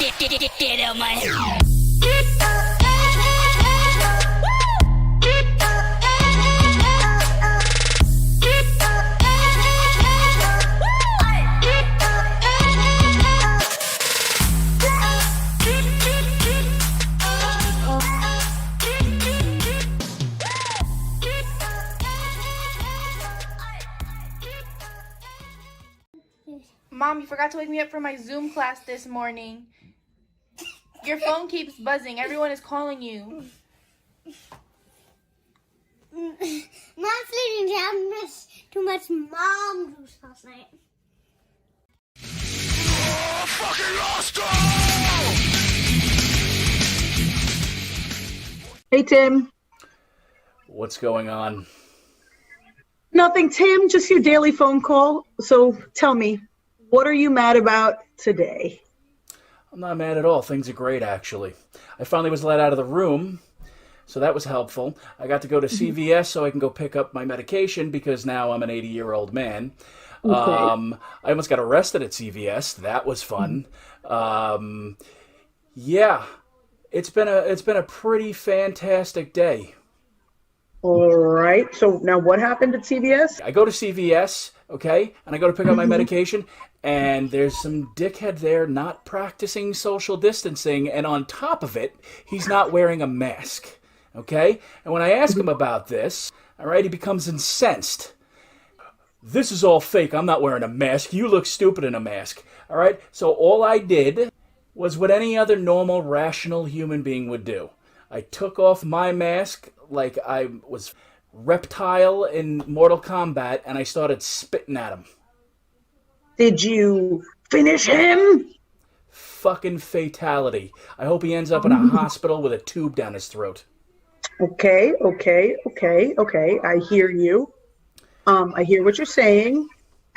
Get out my Mom, you forgot to wake me up for my Zoom class this morning. Your phone keeps buzzing. Everyone is calling you. Mom's sleeping down. Missed too much mom juice last night. Oh, fucking lost her! Hey, Tim. What's going on? Nothing, Tim, just your daily phone call. So tell me, what are you mad about today? I'm not mad at all. Things are great, actually. I finally was let out of the room, so that was helpful. I got to go to CVS so I can go pick up my medication because now I'm an 80-year-old man. Okay. I almost got arrested at CVS. That was fun. Yeah, it's been a pretty fantastic day. All right. So now what happened at CVS? I go to CVS, okay, and I go to pick up my medication, and there's some dickhead there not practicing social distancing, and on top of it, he's not wearing a mask, okay? And when I ask him about this, all right, he becomes incensed. This is all fake. I'm not wearing a mask. You look stupid in a mask, all right? So all I did was what any other normal, rational human being would do. I took off my mask like I was Reptile in Mortal Kombat, and I started spitting at him. Did you finish him? Fucking fatality. I hope he ends up in a hospital with a tube down his throat. Okay. I hear you. I hear what you're saying.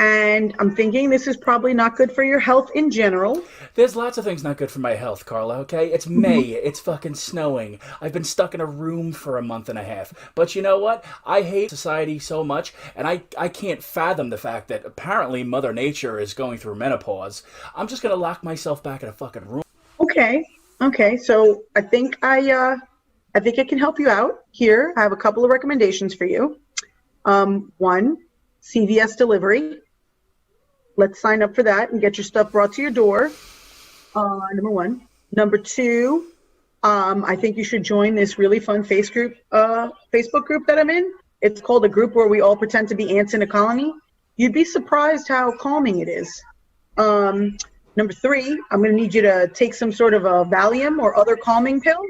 And I'm thinking this is probably not good for your health in general. There's lots of things not good for my health, Carla, okay? It's May. It's fucking snowing. I've been stuck in a room for a month and a half. But you know what? I hate society so much, and I can't fathom the fact that apparently Mother Nature is going through menopause. I'm just going to lock myself back in a fucking room. Okay. So I think I can help you out here. I have a couple of recommendations for you. One, CVS delivery. Let's sign up for that and get your stuff brought to your door. Number one. Number two, I think you should join this really fun Facebook group that I'm in. It's called a group where we all pretend to be ants in a colony. You'd be surprised how calming it is. Number three, I'm going to need you to take some sort of a Valium or other calming pill.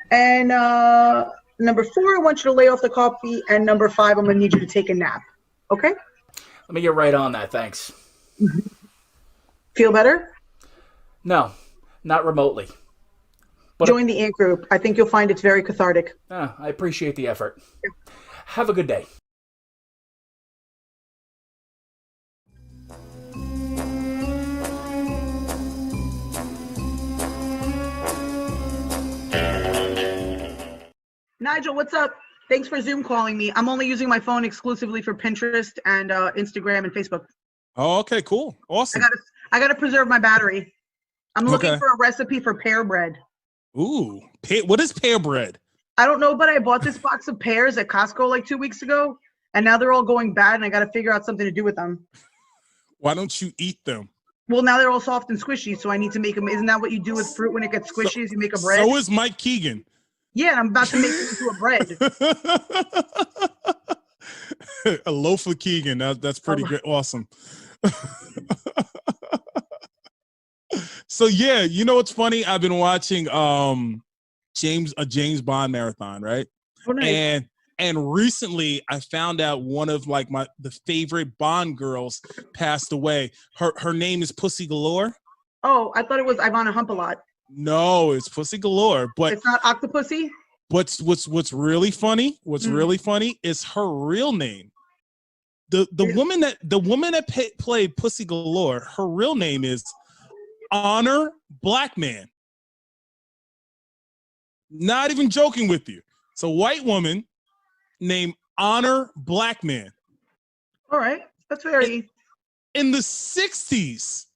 And number four, I want you to lay off the coffee. And number five, I'm going to need you to take a nap. Okay? Let me get right on that, thanks. Feel better? No, not remotely. But join the ant group. I think you'll find it's very cathartic. I appreciate the effort. Have a good day. Nigel, what's up? Thanks for Zoom calling me. I'm only using my phone exclusively for Pinterest and Instagram and Facebook. Oh, okay, cool. Awesome. I gotta preserve my battery. I'm looking for a recipe for pear bread. Ooh, what is pear bread? I don't know, but I bought this box of pears at Costco like 2 weeks ago, and now they're all going bad, and I gotta figure out something to do with them. Why don't you eat them? Well, now they're all soft and squishy, so I need to make them. Isn't that what you do with fruit when it gets squishy? Is you make a bread? So is Mike Keegan. Yeah, I'm about to make it into a bread. A loaf of Keegan. That's pretty good. Awesome. So yeah, you know what's funny? I've been watching James Bond marathon, right? Oh, nice. And recently I found out one of like the favorite Bond girls passed away. Her name is Pussy Galore. Oh, I thought it was Ivana Hump-a-Lot. No, it's Pussy Galore, but it's not Octopussy. What's really funny? Really funny is her real name. The woman that played Pussy Galore, her real name is Honor Blackman. Not even joking with you. It's a white woman named Honor Blackman. All right, that's very. In the 60s,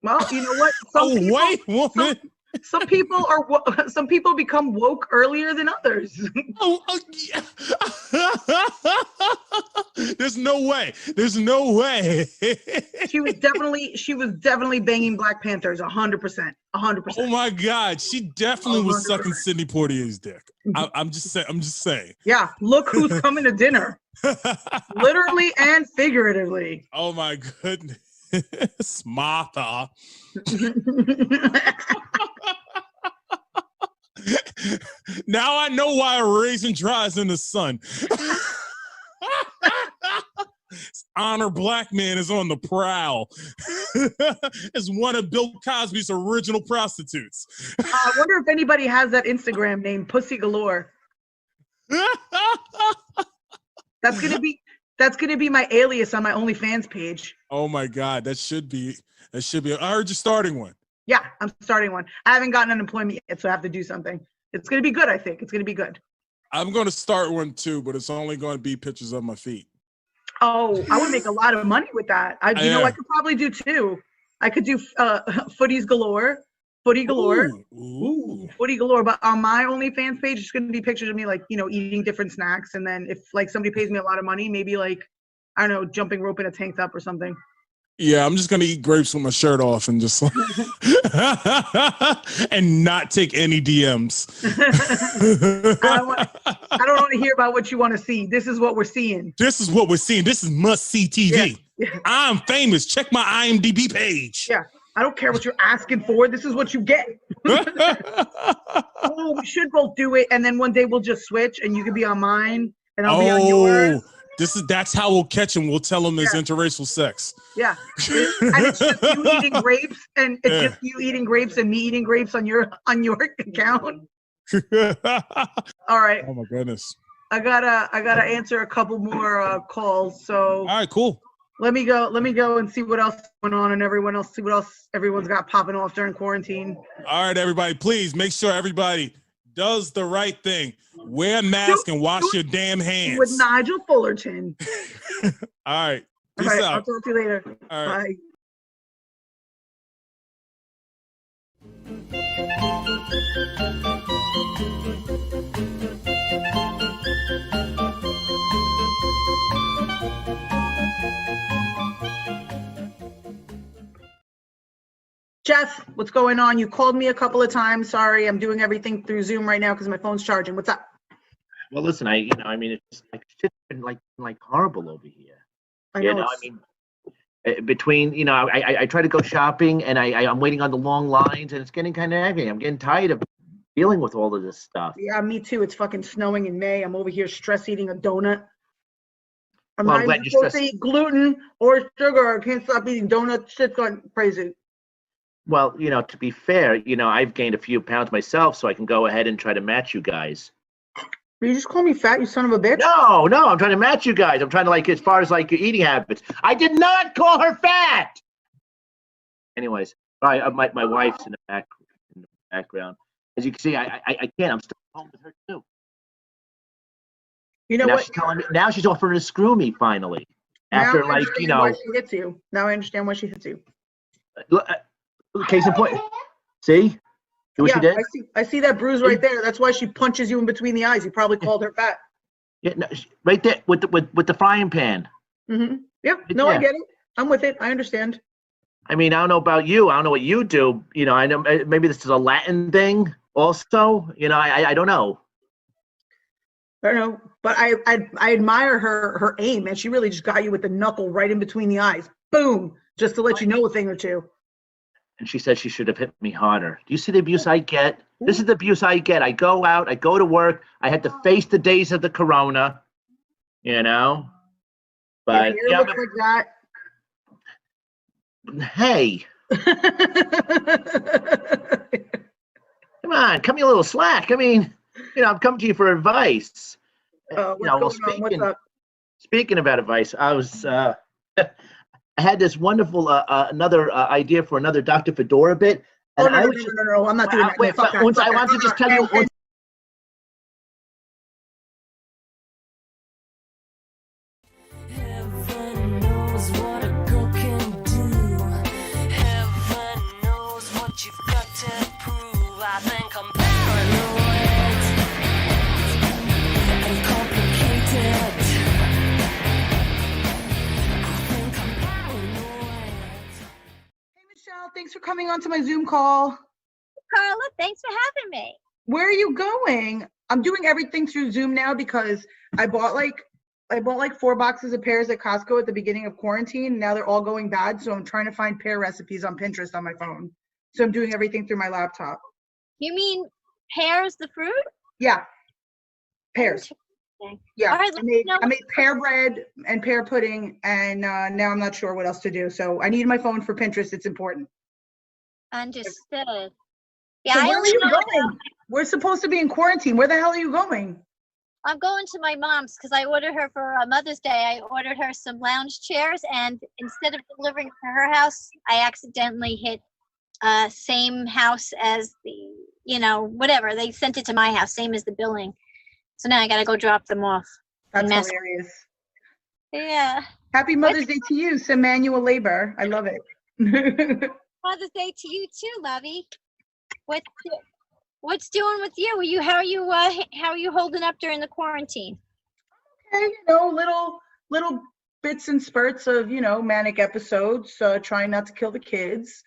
Well, you know what? A white woman. Some people become woke earlier than others. Oh, yeah. There's no way. There's no way. She was definitely banging Black Panthers 100%. 100%. Oh my God, she definitely was 100%. sucking Sidney Poitier's dick. I'm just saying. Yeah, look who's coming to dinner. Literally and figuratively. Oh my goodness. Martha. Now I know why a raisin dries in the sun. Honor Black man is on the prowl. As one of Bill Cosby's original prostitutes. I wonder if anybody has that Instagram name, Pussy Galore. That's gonna be my alias on my OnlyFans page. Oh my God, that should be. I heard you're starting one. Yeah, I'm starting one. I haven't gotten unemployment yet, so I have to do something. It's gonna be good, I think. It's gonna be good. I'm gonna start one too, but it's only gonna be pictures of my feet. Oh, I would make a lot of money with that. I could probably do two. I could do footy galore. Ooh. Footy galore. But on my OnlyFans page, it's going to be pictures of me, like, you know, eating different snacks. And then if, like, somebody pays me a lot of money, maybe, like, I don't know, jumping rope in a tank top or something. Yeah, I'm just gonna eat grapes with my shirt off and just and not take any DMs. I don't want to hear about what you want to see. This is what we're seeing. This is what we're seeing. This is must-see TV. Yeah. I'm famous. Check my IMDb page. Yeah. I don't care what you're asking for. This is what you get. Oh, we should both do it, and then one day we'll just switch, and you can be on mine, and I'll be on yours. That's how we'll catch him. We'll tell him it's interracial sex. Yeah. And it's just you eating grapes, and it's just you eating grapes and me eating grapes on your account. All right. Oh my goodness. I gotta answer a couple more calls. So all right, cool. Let me go and see what else is going on, and see what else everyone's got popping off during quarantine. All right, everybody, please make sure everybody does the right thing. Wear a mask and wash your damn hands. With Nigel Fullerton. All right. Peace All right, out. I'll talk to you later. All right. Bye. Jeff, what's going on? You called me a couple of times. Sorry, I'm doing everything through Zoom right now because my phone's charging. What's up? Well, listen, it's like shit's been like horrible over here. Between, I try to go shopping and I'm waiting on the long lines and it's getting kind of aggravating. I'm getting tired of dealing with all of this stuff. Yeah, me too. It's fucking snowing in May. I'm over here stress eating a donut. I'm Well, not I'm glad even you're supposed to eat gluten or sugar. I can't stop eating donuts. Shit's gone crazy. Well, to be fair, I've gained a few pounds myself, so I can go ahead and try to match you guys. You just call me fat, you son of a bitch? No, I'm trying to match you guys. I'm trying to, as far as your eating habits. I did not call her fat. Anyways, my wife's in the background. As you can see, I can't. I'm still home with her too. You know now what? She's telling me, now she's offering to screw me finally. After Now I understand why she hits you. Now I understand why she hits you. Case in point. See? See what she did? I see that bruise right there. That's why she punches you in between the eyes. You probably called her fat. Yeah, no, right there with the frying pan. Mm-hmm. Yeah. No, I get it. I'm with it. I understand. I mean, I don't know about you. I don't know what you do. I know maybe this is a Latin thing also. I don't know. I don't know, but I admire her aim, and she really just got you with the knuckle right in between the eyes. Boom! Just to let you know a thing or two. And she said she should have hit me harder. Do you see the abuse I get? This is the abuse I get. I go out, I go to work. I had to face the days of the corona, But yeah, looks like that. Hey. Come on, cut me a little slack. I mean, I'm coming to you for advice. What's going on? What's up? Speaking about advice, I had this wonderful another idea for another Dr. Fedora bit. And no, I'm not doing that. Wait, I want to just tell you. Heaven knows what a girl can do. Heaven what you've got to prove. I think I'm paranoid and complicated. I think I'm paranoid. Hey, Michelle, thanks for coming on to my Zoom call. Carla, thanks for having me. Where are you going? I'm doing everything through Zoom now because I bought like 4 boxes of pears at Costco at the beginning of quarantine. And now they're all going bad. So I'm trying to find pear recipes on Pinterest on my phone. So I'm doing everything through my laptop. You mean pears, the fruit? Yeah. Pears. Interesting. Yeah. All right, I made pear bread and pear pudding, and now I'm not sure what else to do. So I need my phone for Pinterest. It's important. Understood. Yeah, So I where are only you know going? We're supposed to be in quarantine. Where the hell are you going? I'm going to my mom's because I ordered her for Mother's Day. I ordered her some lounge chairs, and instead of delivering to her house, I accidentally hit same house as the, whatever. They sent it to my house, same as the billing. So now I got to go drop them off. That's hilarious. Yeah. Happy Mother's Day to you, some manual labor. I love it. Mother's Day to you too, lovey. What's doing with you? How are you holding up during the quarantine? Okay, little bits and spurts of, manic episodes. Trying not to kill the kids,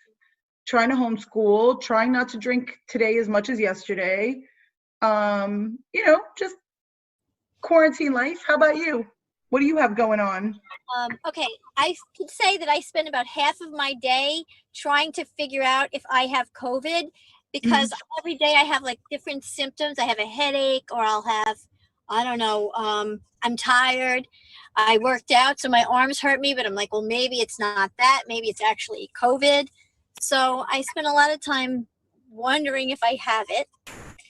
trying to homeschool, trying not to drink today as much as yesterday. Just quarantine life. How about you? What do you have going on? Okay, I could say that I spend about half of my day trying to figure out if I have COVID, because every day I have like different symptoms. I have a headache, or I'll have, I don't know, I'm tired. I worked out, so my arms hurt me, but I'm like, well, maybe it's not that. Maybe it's actually COVID. So I spend a lot of time wondering if I have it.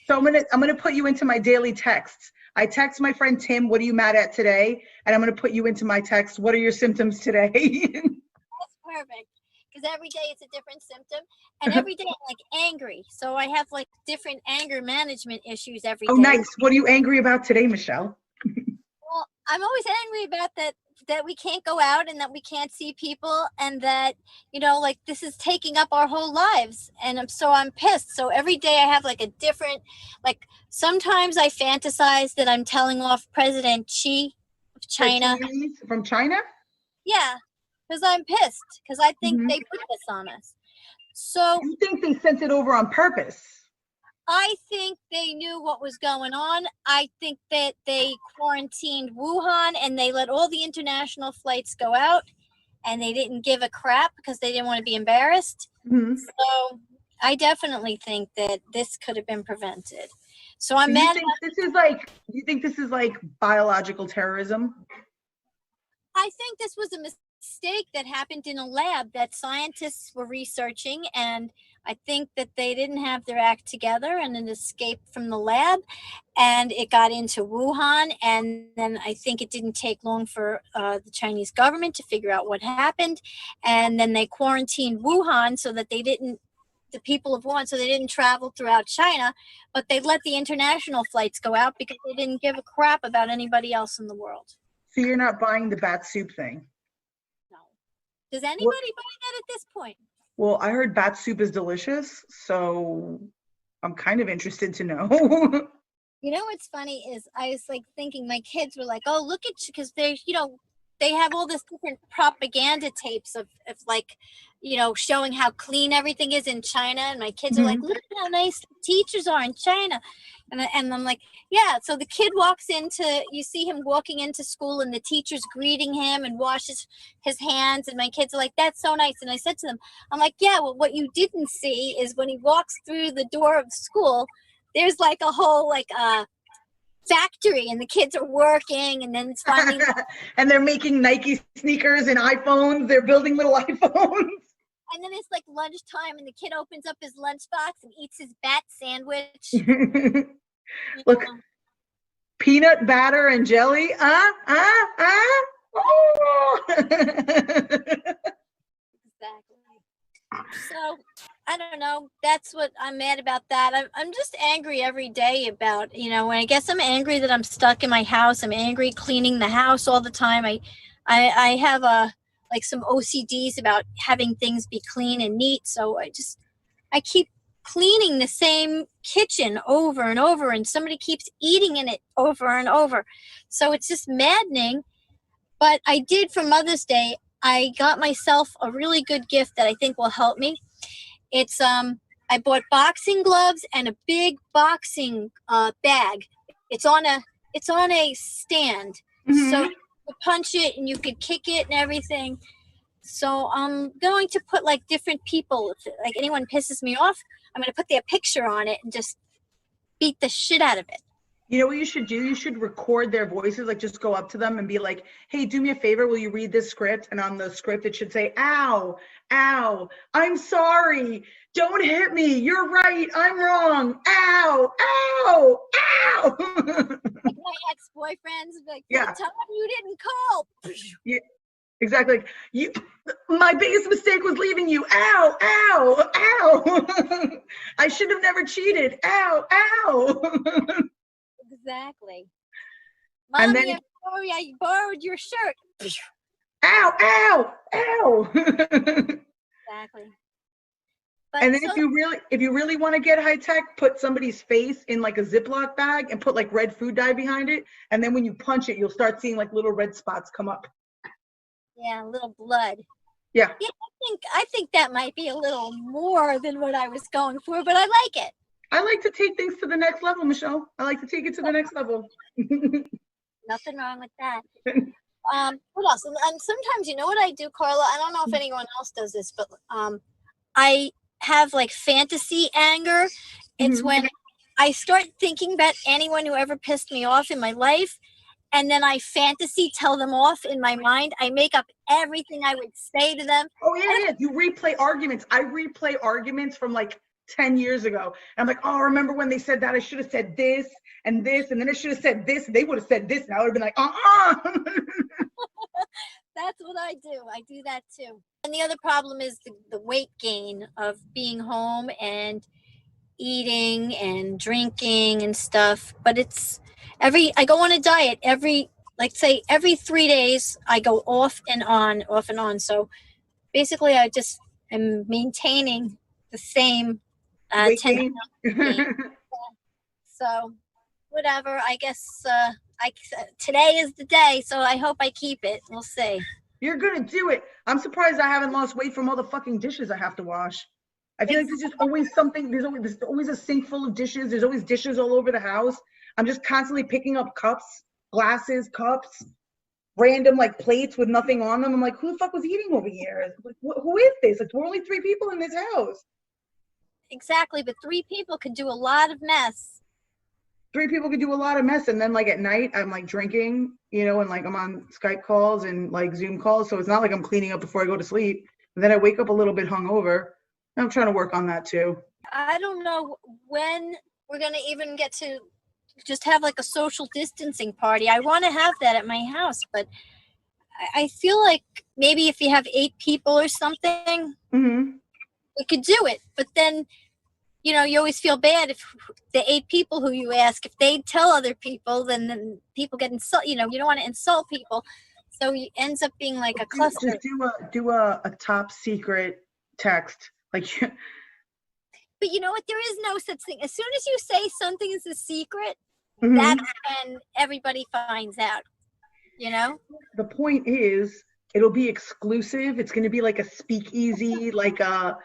So I'm gonna put you into my daily texts. I text my friend Tim, what are you mad at today? And I'm gonna put you into my text, what are your symptoms today? That's perfect. Because every day it's a different symptom, and every day I'm like angry. So I have like different anger management issues every day. Oh, nice. What are you angry about today, Michelle? Well, I'm always angry about that we can't go out and that we can't see people, and that, like this is taking up our whole lives, and I'm pissed. So every day I have like a different, like sometimes I fantasize that I'm telling off President Xi of China. From China? Yeah. Because I'm pissed, because I think they put this on us. So you think they sent it over on purpose? I think they knew what was going on. I think that they quarantined Wuhan and they let all the international flights go out, and they didn't give a crap because they didn't want to be embarrassed. So I definitely think that this could have been prevented. So I'm mad. You think this is like biological terrorism? I think this was a mistake that happened in a lab that scientists were researching, and I think that they didn't have their act together, and it escaped from the lab and it got into Wuhan, and then I think it didn't take long for the Chinese government to figure out what happened, and then they quarantined Wuhan so that the people of Wuhan, so they didn't travel throughout China, but they let the international flights go out because they didn't give a crap about anybody else in the world. So you're not buying the bat soup thing? No. Does anybody buy that at this point? Well, I heard bat soup is delicious, so I'm kind of interested to know. What's funny is I was like thinking, my kids were like, oh, look at you, because they have all this different propaganda tapes of like, showing how clean everything is in China. And my kids are like, look at how nice the teachers are in China. And I'm like, yeah. So the kid you see him walking into school, and the teacher's greeting him and washes his hands. And my kids are like, that's so nice. And I said to them, I'm like, yeah, well, what you didn't see is when he walks through the door of school, there's like a whole factory, and the kids are working, and then it's finally and they're making Nike sneakers and iPhones. They're building little iPhones. And then it's like lunchtime, and the kid opens up his lunchbox and eats his bat sandwich. Look, peanut batter and jelly. Oh. Exactly. So I don't know. That's what I'm mad about. That I'm just angry every day about, and I guess I'm angry that I'm stuck in my house. I'm angry cleaning the house all the time. I have some OCDs about having things be clean and neat. So I keep cleaning the same kitchen over and over, and somebody keeps eating in it over and over. So it's just maddening. But I did for Mother's Day, I got myself a really good gift that I think will help me. It's I bought boxing gloves and a big boxing bag. It's on a stand, so you punch it and you could kick it and everything. So I'm going to put like different people, if like anyone pisses me off, I'm going to put their picture on it and just beat the shit out of it. You know what you should do? You should record their voices, like just go up to them and be like, hey, do me a favor, will you read this script? And on the script, it should say, ow, ow, I'm sorry. Don't hit me. You're right. I'm wrong. Ow, ow, ow. Like my ex-boyfriends would be like, Yeah. tell them you didn't call. Yeah, exactly. Like, my biggest mistake was leaving you. Ow, ow, ow. I should have never cheated. Ow, ow. Exactly. And Mommy, then- I'm sorry I borrowed your shirt. Ow, ow, ow. Exactly. But And then so, if you really want to get high tech, put somebody's face in like a Ziploc bag and put like red food dye behind it. And then when you punch it, you'll start seeing like little red spots come up. yeah, a little blood. Yeah. Yeah, I think that might be a little more than what I was going for, but I like it. I like to take things to the next level, Michelle. I like to take it to the next level. Nothing wrong with that. What else? And sometimes, you know what I do, Carla? I don't know if anyone else does this, but I have like fantasy anger. It's when I start thinking about anyone who ever pissed me off in my life, and then I fantasy tell them off in my mind. I make up everything I would say to them. Oh, yeah. You replay arguments. I replay arguments from like 10 years ago. And I'm like, oh, remember when they said that? I should have said this, and then I should have said this. They would have said this, and I would have been like, That's what I do. I do that too. And the other problem is the weight gain of being home and eating and drinking and stuff. But I go on a diet every 3 days. I go off and on. So basically I just am maintaining the same weight 10 gain. pounds. So whatever, I guess today is the day, so I hope I keep it. We'll see. You're gonna do it. I'm surprised I haven't lost weight from all the fucking dishes I have to wash. I feel like there's just always something. There's always a sink full of dishes. There's always dishes all over the house. I'm just constantly picking up cups, glasses, cups, random like plates with nothing on them. I'm like, who the fuck was eating over here? Like, who is this? Like, we're only 3 people in this house. Exactly, but 3 people can do a lot of mess. 3 people could do a lot of mess, and then like at night I'm like drinking, and like I'm on Skype calls and like Zoom calls, so it's not like I'm cleaning up before I go to sleep. And then I wake up a little bit hungover. I'm trying to work on that too. I don't know when we're gonna even get to just have like a social distancing party. I want to have that at my house, but I feel like maybe if you have 8 people or something, we could do it. But then, you always feel bad if the 8 people who you ask, if they tell other people, then people get insulted. You don't want to insult people. So it ends up being like a cluster. Just do a top secret text. Like, but you know what? There is no such thing. As soon as you say something is a secret, that's when everybody finds out. The point is, it'll be exclusive. It's going to be like a speakeasy, like a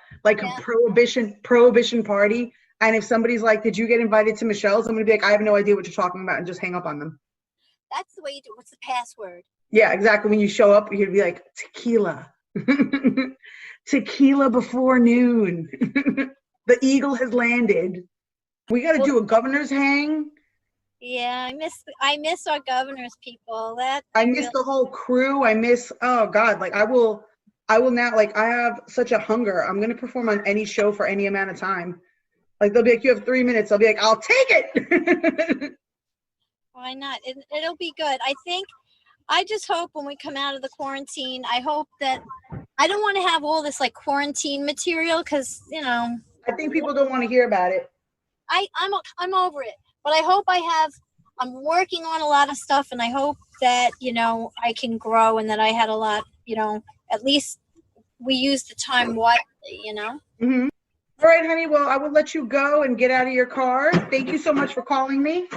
prohibition party. And if somebody's like, "Did you get invited to Michelle's?" I'm going to be like, "I have no idea what you're talking about," and just hang up on them. That's the way you do it. What's the password? Yeah, exactly. When you show up, you'd be like, "Tequila, tequila before noon." The eagle has landed. We got to do a governor's hang. Yeah, I miss our governor's people. I miss the whole crew. Oh God, like I will now, like I have such a hunger. I'm going to perform on any show for any amount of time. Like they'll be like, "You have 3 minutes." I'll be like, "I'll take it." Why not? It'll be good. I just hope when we come out of the quarantine, I hope that I don't want to have all this like quarantine material because, I think people don't want to hear about it. I'm over it. But I hope I'm working on a lot of stuff, and I hope that, I can grow and that I had a lot, at least we use the time wisely, All right, honey. Well, I will let you go and get out of your car. Thank you so much for calling me.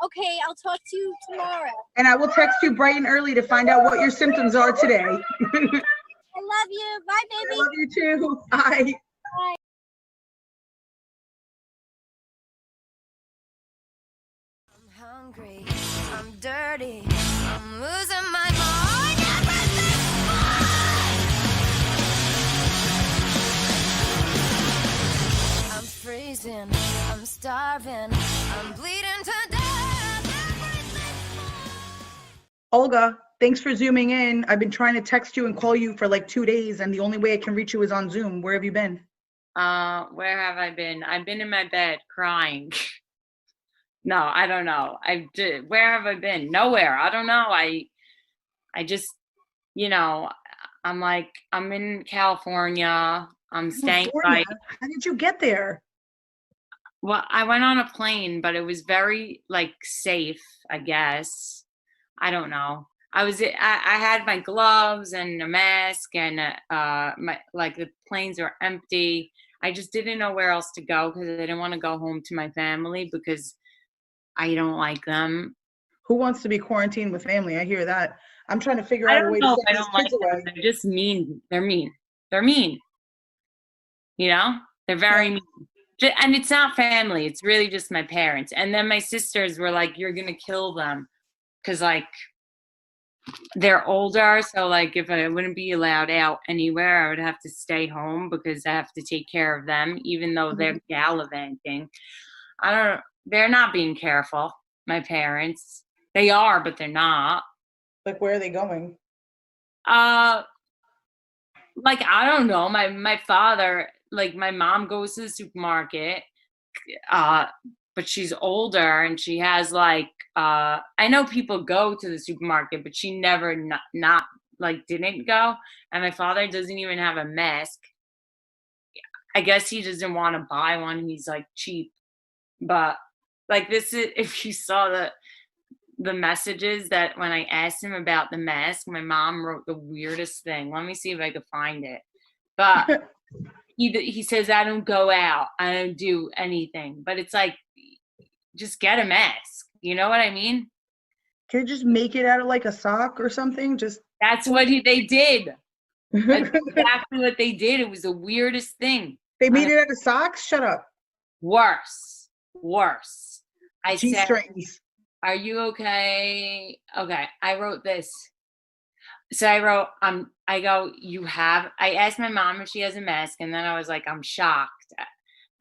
Okay, I'll talk to you tomorrow. And I will text you bright and early to find out what your symptoms are today. I love you. Bye, I baby. love you too. Bye. Bye. I'm hungry, I'm dirty, I'm losing my mind. I'm freezing, I'm starving, I'm bleeding to death. Olga, thanks for zooming in. I've been trying to text you and call you for like 2 days, and the only way I can reach you is on Zoom. Where have you been? Where have I been? I've been in my bed crying. No, I don't know. Where have I been? Nowhere. I don't know. I just, I'm like, I'm in California. I'm staying California? How did you get there? Well, I went on a plane, but it was very like safe, I guess. I don't know. I had my gloves and a mask and the planes were empty. I just didn't know where else to go because I didn't want to go home to my family because I don't like them. Who wants to be quarantined with family? I hear that. I'm trying to figure I out a don't way know to if I send these don't like kids away. them. They're just mean. They're mean. They're mean. They're very mean. And it's not family. It's really just my parents. And then my sisters were like, "You're gonna kill them," because like they're older. So like if I wouldn't be allowed out anywhere, I would have to stay home because I have to take care of them, even though they're gallivanting. They're not being careful. My parents. They are, but they're not. Like, where are they going? Like I don't know. My father, like my mom goes to the supermarket, but she's older and she has like I know people go to the supermarket, but she never not like didn't go. And my father doesn't even have a mask. I guess he doesn't want to buy one. He's like cheap, but like this is if you saw the messages that when I asked him about the mask, my mom wrote the weirdest thing. Let me see if I could find it. But he says, I don't go out. I don't do anything. But it's like, just get a mask. You know what I mean? Can you just make it out of like a sock or something? That's what they did. That's exactly what they did. It was the weirdest thing. They made it out of socks? Shut up. Worse. I said, G-strings. are you okay? Okay. I wrote this. So I wrote, I asked my mom if she has a mask, and then I was like, I'm shocked.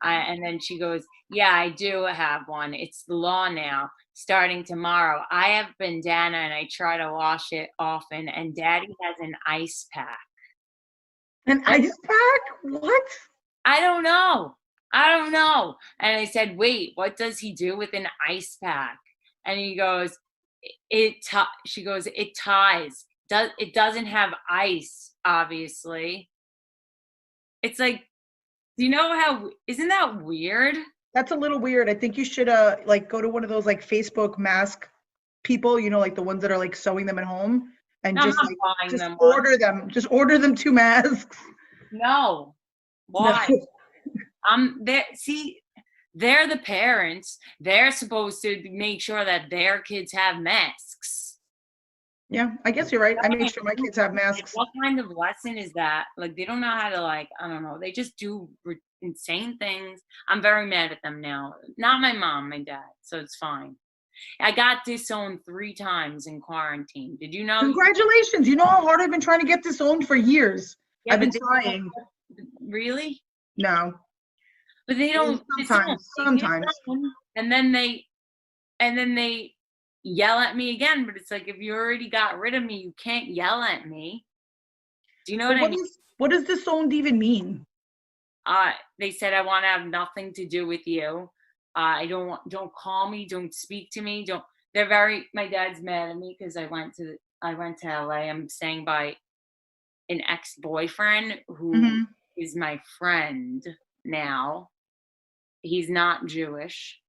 And then she goes, yeah, I do have one. It's the law now, starting tomorrow. I have bandana and I try to wash it often, and Daddy has an ice pack. An ice pack? What? I don't know. And I said, wait, what does he do with an ice pack? And he goes, she goes, it ties. It doesn't have ice, obviously. It's like, isn't that weird? That's a little weird. I think you should like go to one of those like Facebook mask people, like the ones that are like sewing them at home, and just order them. Just order them 2 masks. No. Why? They're the parents. They're supposed to make sure that their kids have masks. Yeah, I guess you're right. I made sure my kids have masks. What kind of lesson is that? Like, they don't know how to, like, I don't know. They just do insane things. I'm very mad at them now. Not my mom, my dad. So it's fine. I got disowned 3 times in quarantine. Did you know? Congratulations. You know how hard I've been trying to get disowned for years. Yeah, I've been trying. Really? No. But they don't. Sometimes. And then they yell at me again. But it's like, if you already got rid of me, you can't yell at me. Do you know what I mean? What does disowned even mean? They said, I want to have nothing to do with you. Don't call me. Don't speak to me. My dad's mad at me because I went to LA. I'm staying by an ex-boyfriend who is my friend now. He's not Jewish.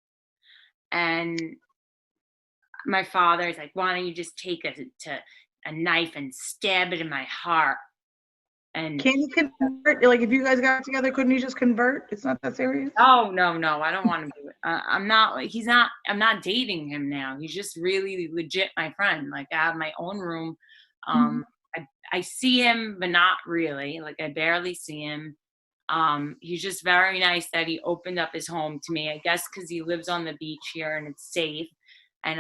And my father's like, why don't you just take a knife and stab it in my heart? And Can you convert? Like, if you guys got together, couldn't you just convert? It's not that serious. oh no, I don't want to do it. I'm not like I'm not dating him now. He's just really legit my friend. Like, I have my own room. I see him, but not really. Like, I barely see him. He's just very nice that he opened up his home to me. I guess because he lives on the beach here and it's safe. And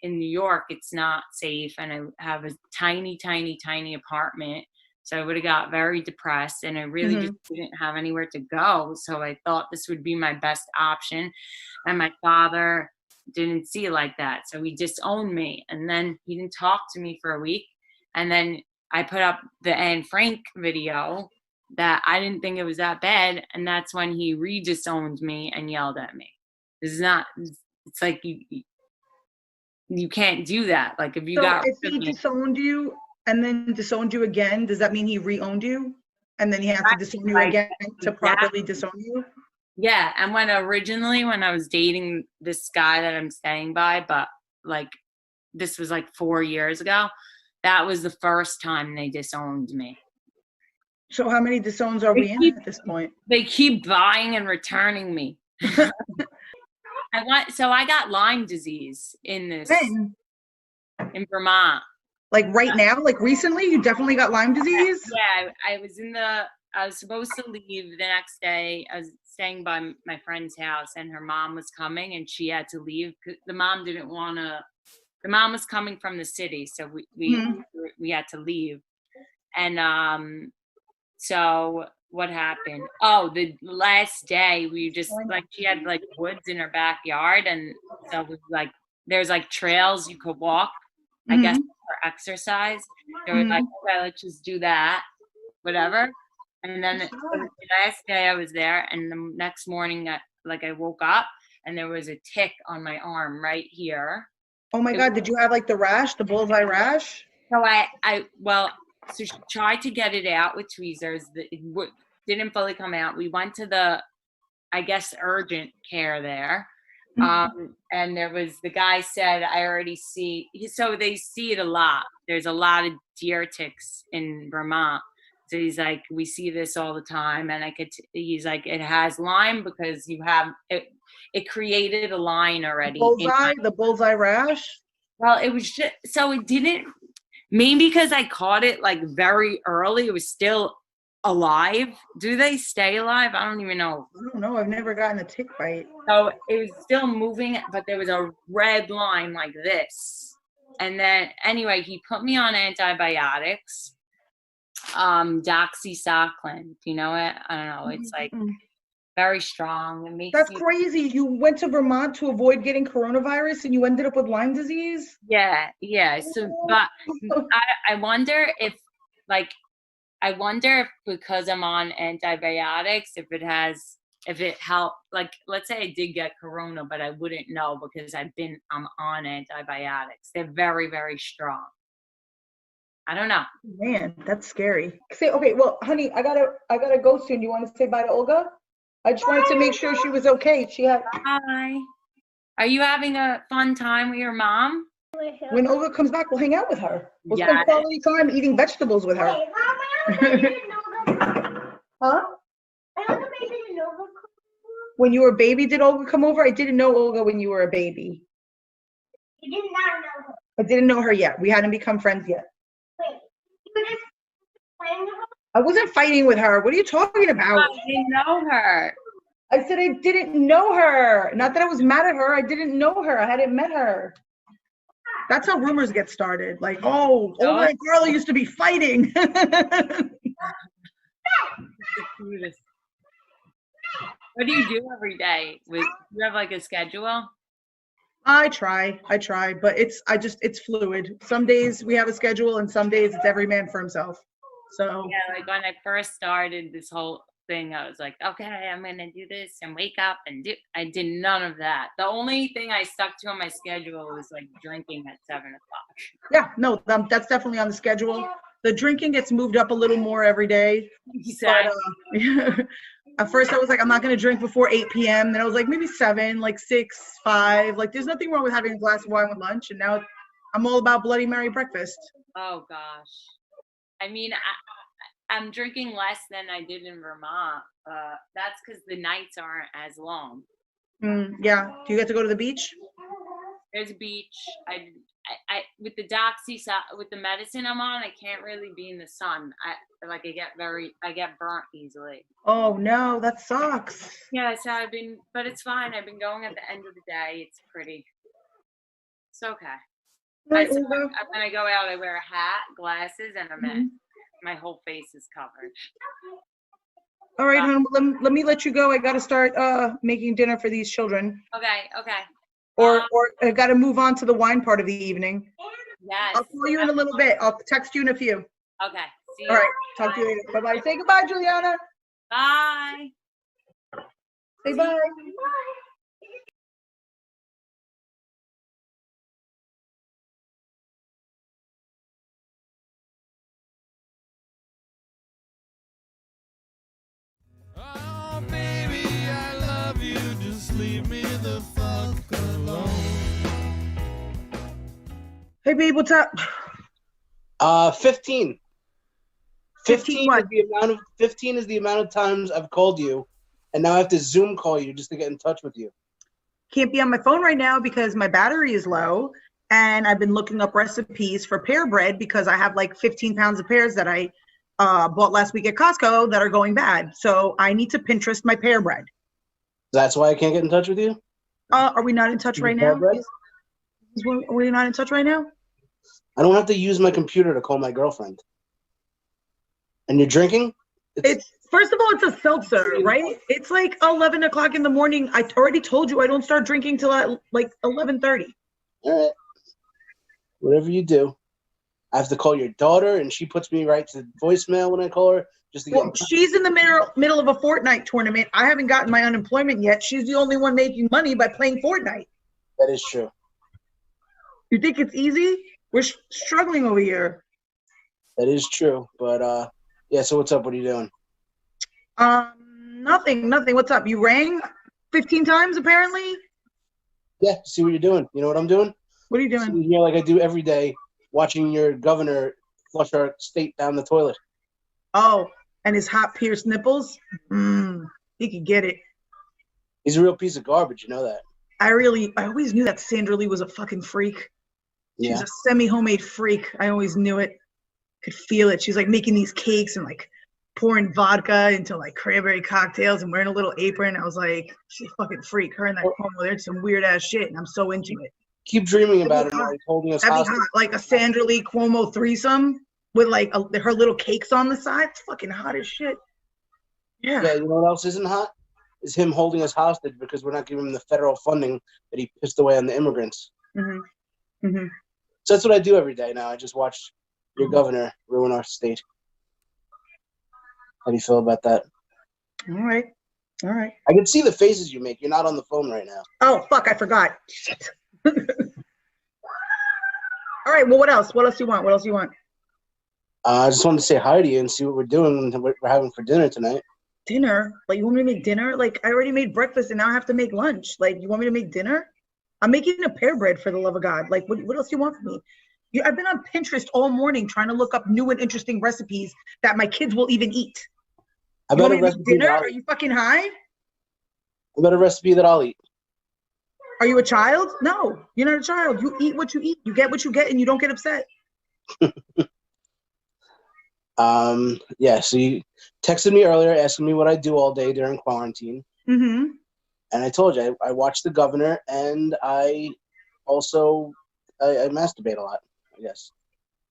in New York, it's not safe. And I have a tiny, tiny, tiny apartment. So I would have got very depressed, and I really just didn't have anywhere to go. So I thought this would be my best option. And my father didn't see it like that. So he disowned me. And then he didn't talk to me for a week. And then I put up the Anne Frank video that I didn't think it was that bad. And that's when he re-disowned me and yelled at me. It's like you can't do that. Like, if you got if he disowned you and then disowned you again, does that mean he re-owned you? And then he has to disown you again to properly disown you? Yeah. And when I was dating this guy that I'm staying by, but like, this was like 4 years ago, that was the first time they disowned me. So how many disowns are we in at this point? They keep buying and returning me. I got Lyme disease in Vermont. Like right now, like recently, you definitely got Lyme disease? Yeah, I was supposed to leave the next day. I was staying by my friend's house, and her mom was coming, and she had to leave. The mom was coming from the city, so we had to leave. And so what happened? Oh, the last day we just she had like woods in her backyard, and so it was like there's like trails you could walk, I guess, for exercise. They were like, okay, let's just do that, whatever. And then the last day I was there, and the next morning I woke up and there was a tick on my arm right here. Oh my God, did you have like the rash, the bullseye rash? So so she tried to get it out with tweezers. It didn't fully come out. We went to the, I guess, urgent care there. And there was, the guy said, I already see, so they see it a lot. There's a lot of deer ticks in Vermont. So he's like, we see this all the time. And he's like, it has Lyme because you have, it created a line already. The bullseye rash? Well, it was just, so it didn't, maybe because I caught it like very early, it was still alive. Do they stay alive? I don't even know. I don't know. I've never gotten a tick bite. So it was still moving, but there was a red line like this. And then anyway, he put me on antibiotics, doxycycline. Do you know it? I don't know. It's like very strong. It makes That's crazy. You went to Vermont to avoid getting coronavirus and you ended up with Lyme disease? Yeah. So, but I wonder if because I'm on antibiotics, if it helped, like, let's say I did get corona, but I wouldn't know because I'm on antibiotics. They're very, very strong. I don't know. Man, that's scary. Okay, well, honey, I gotta go soon. You want to say bye to Olga? I just wanted to make sure she was okay. Hi. Are you having a fun time with your mom? When Olga comes back, we'll hang out with her. We'll spend quality time eating vegetables with her. Huh? When you were a baby, did Olga come over? I didn't know Olga when you were a baby. You did not know her. I didn't know her yet. We hadn't become friends yet. Wait, you were just playing with her? I wasn't fighting with her. What are you talking about? I didn't know her. I said I didn't know her. Not that I was mad at her. I didn't know her. I hadn't met her. That's how rumors get started. Like, oh, Olga and Carla used to be fighting. What do you do every day? Do you have like a schedule? I try, but it's fluid. Some days we have a schedule and some days it's every man for himself. So yeah, like when I first started this whole thing, I was like, okay, I'm gonna do this and wake up and I did none of that. The only thing I stuck to on my schedule was like drinking at 7 o'clock. Yeah, no, that's definitely on the schedule. The drinking gets moved up a little more every day. Exactly. But, at first I was like, I'm not gonna drink before 8 p.m. Then I was like, maybe 7, like 6, 5. Like there's nothing wrong with having a glass of wine with lunch. And now I'm all about Bloody Mary breakfast. Oh gosh. I mean, I'm drinking less than I did in Vermont. That's because the nights aren't as long. Yeah. Do you get to go to the beach? There's a beach. I with the doxy, with the medicine I'm on, I can't really be in the sun. I get burnt easily. Oh no, that sucks. Yeah, so but it's fine. I've been going at the end of the day. It's pretty. It's okay. Right, When Olga. I go out, I wear a hat, glasses, and a mask. My whole face is covered. All right, hon. Let me let you go. I got to start making dinner for these children. Okay. Or I got to move on to the wine part of the evening. Yes. I'll call you in a little bit. I'll text you in a few. Okay. See you. All right. Talk to you later. Bye-bye. Say goodbye, Juliana. Bye. Say bye. Oh, baby, I love you. Just leave me the fuck alone. Hey, babe, what's up? 15. 15 what? is the amount of times I've called you, and now I have to Zoom call you just to get in touch with you. Can't be on my phone right now because my battery is low, and I've been looking up recipes for pear bread because I have like 15 pounds of pears that I bought last week at Costco that are going bad. So I need to Pinterest my pear bread. That's why I can't get in touch with you? Are we not in touch right now? Are we not in touch right now? I don't have to use my computer to call my girlfriend. And you're drinking? It's first of all, it's a seltzer, right? It's like 11 o'clock in the morning. I already told you I don't start drinking till at like 11:30. All right. Whatever you do. I have to call your daughter, and she puts me right to voicemail when I call her. Just to Well, she's in the middle of a Fortnite tournament. I haven't gotten my unemployment yet. She's the only one making money by playing Fortnite. That is true. You think it's easy? We're struggling over here. That is true. But, yeah, so what's up? What are you doing? Nothing. What's up? You rang 15 times, apparently? Yeah, see what you're doing. You know what I'm doing? What are you doing? Sitting here like I do every day, watching your governor flush our state down the toilet. Oh, and his hot pierced nipples? He could get it. He's a real piece of garbage, you know that. I always knew that Sandra Lee was a fucking freak. She's Yeah. a semi-homemade freak. I always knew it. Could feel it. She's like making these cakes and like pouring vodka into like cranberry cocktails and wearing a little apron. I was like, she's a fucking freak. Her and that Cuomo, they're some weird ass shit, and I'm so into it. Keep dreaming about it while he's holding us That'd be hostage. hot. Like a Sandra Lee Cuomo threesome with like her little cakes on the side. It's fucking hot as shit. Yeah. Yeah, you know what else isn't hot? Is him holding us hostage because we're not giving him the federal funding that he pissed away on the immigrants. Mm-hmm. So that's what I do every day now. I just watch your governor ruin our state. How do you feel about that? All right. I can see the faces you make. You're not on the phone right now. Oh, fuck, I forgot. Shit. All right, well, what else? What else do you want? I just wanted to say hi to you and see what we're doing and what we're having for dinner tonight. Dinner? Like, you want me to make dinner? Like, I already made breakfast and now I have to make lunch. Like, you want me to make dinner? I'm making a pear bread, for the love of God. Like, what else do you want from me? I've been on Pinterest all morning trying to look up new and interesting recipes that my kids will even eat. I You bet want a me to make recipe dinner? that Are you fucking high? I bet a recipe that I'll eat. Are you a child? No, you're not a child. You eat what you eat. You get what you get and you don't get upset. Yeah, so you texted me earlier asking me what I do all day during quarantine. Mm-hmm. And I told you, I watch The Governor, and I also I masturbate a lot, I guess.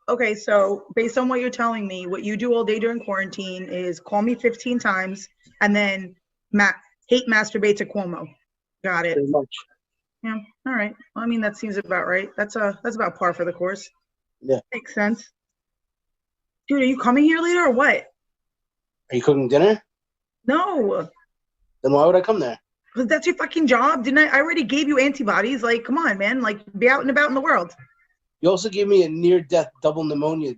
Okay, so based on what you're telling me, what you do all day during quarantine is call me 15 times and then hate masturbate to Cuomo. Got it. Pretty much. Yeah, all right. Well, I mean, that seems about right. That's about par for the course. Yeah. Makes sense. Dude, are you coming here later or what? Are you cooking dinner? No. Then why would I come there? Because that's your fucking job. Didn't I already gave you antibodies? Like, come on, man. Like, be out and about in the world. You also gave me a near-death double pneumonia.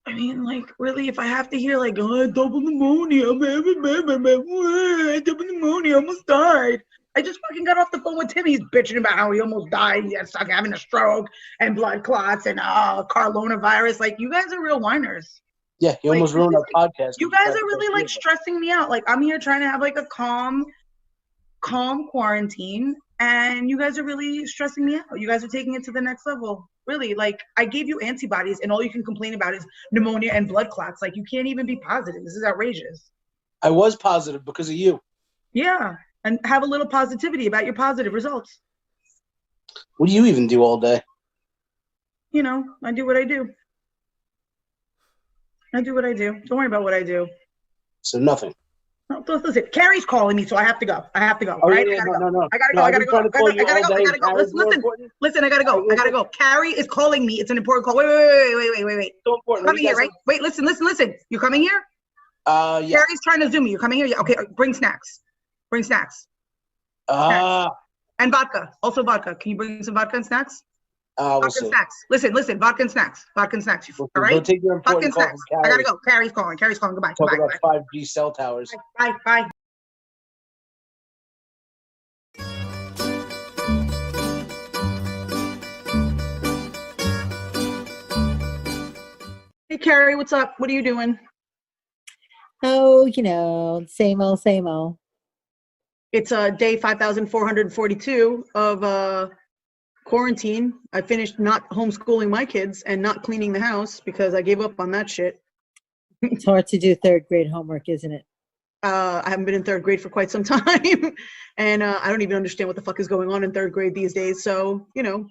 I mean, like, really, if I have to hear, like, oh, double pneumonia, double pneumonia, almost died. I just fucking got off the phone with Timmy. He's bitching about how he almost died. He's having a stroke and blood clots and coronavirus. Like, you guys are real whiners. Yeah, you almost ruined our podcast. You guys are really like stressing me out. Like, I'm here trying to have like a calm quarantine, and you guys are really stressing me out. You guys are taking it to the next level. Really, like, I gave you antibodies, and all you can complain about is pneumonia and blood clots. Like, you can't even be positive. This is outrageous. I was positive because of you. Yeah, and have a little positivity about your positive results. What do you even do all day? You know, I do what I do. I do what I do. Don't worry about what I do. So nothing. No, listen, Carrie's calling me, so I have to go. Oh, Right? yeah, no. I gotta go. I gotta go. Listen, I gotta go. Carrie is calling me. It's an important call. Wait. So important. Coming here, right? Wait, listen. You coming here? Yeah. Carrie's trying to Zoom me. You coming here? Yeah. Okay, bring snacks. Snacks. And vodka. Also vodka. Can you bring some vodka and snacks? We'll vodka see. and snacks. Listen, vodka and snacks. All right? Go take your important call from Carrie. I gotta go. Carrie's calling. Goodbye. Talk about 5G cell towers. Bye. Hey, Carrie, what's up? What are you doing? Oh, you know, same old. It's day 5,442 of quarantine. I finished not homeschooling my kids and not cleaning the house because I gave up on that shit. It's hard to do third grade homework, isn't it? I haven't been in third grade for quite some time. And I don't even understand what the fuck is going on in third grade these days. So, you know.